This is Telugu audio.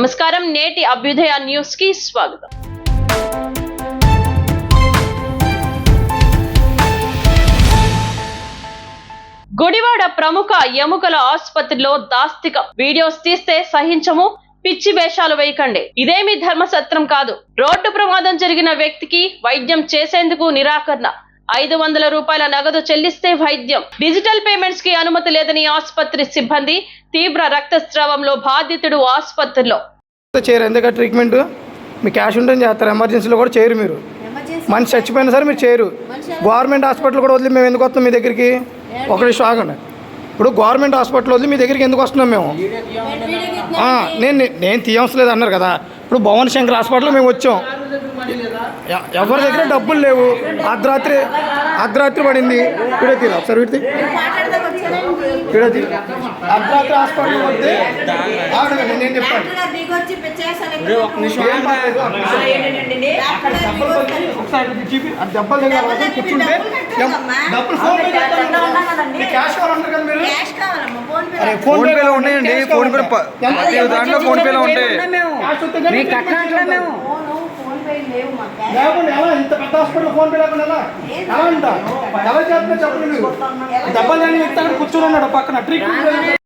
నమస్కారం, నేటి అభ్యుదయ న్యూస్ కి స్వాగతం. గుడివాడ ప్రముఖ ఎముకల ఆసుపత్రిలో దాస్తికం. వీడియోస్ తీస్తే సహించము, పిచ్చి వేషాలు వేయకండి. ఇదేమి ధర్మసత్రం కాదు. రోడ్డు ప్రమాదం జరిగిన వ్యక్తికి వైద్యం చేసేందుకు నిరాకరణ. 500 రూపాయల నగదు చెల్లిస్తే వైద్యం. డిజిటల్ పేమెంట్స్ కి అనుమతి లేదని ఆసుపత్రి సిబ్బంది. తీవ్ర రక్తస్రావంలో బాధితుడు ఆసుపత్రిలో. ఎందుకంటే ట్రీట్మెంట్ మీ క్యాష్ ఉంటే చేస్తారు, ఎమర్జెన్సీలో కూడా చేయరు. మీరు మనిషి చచ్చిపోయినా సరే మీరు చేయరు. గవర్నమెంట్ హాస్పిటల్ కూడా వదిలి మేము ఎందుకు వస్తాం మీ దగ్గరికి? ఒకటి ఆగండి. ఇప్పుడు గవర్నమెంట్ హాస్పిటల్ వదిలి మీ దగ్గరికి ఎందుకు వస్తున్నాం మేము? నేను తీయవసలేదు అన్నారు కదా. ఇప్పుడు భువన్ శంకర్ హాస్పిటల్ మేము వచ్చాం. ఎవరి దగ్గర డబ్బులు లేవు. అర్ధరాత్రి పడింది. విడతీ ఒకసారి విడితే అర్ధరాత్రి హాస్పిటల్ వస్తే నేను చెప్తాను. డబ్బులు దగ్గర కూర్చుంటే డబ్బులు క్యాష్ కావాలంటారు కదా మీరు. ఫోన్ పేలో ఉన్నాయండి. ఫోన్ పే దాంట్లో ఫోన్ పేలో ఉంటాయి. ఎలా ఇంత పెద్ద హాస్పిటల్ ఫోన్ పే లేకుండా ఎలా ఉంటా? ఎవరు చెప్పినా చెప్పండి. డబ్బులు కానీ ఇస్తాను కూర్చొని ఉన్నాడు పక్కన ట్రీట్మెంట్.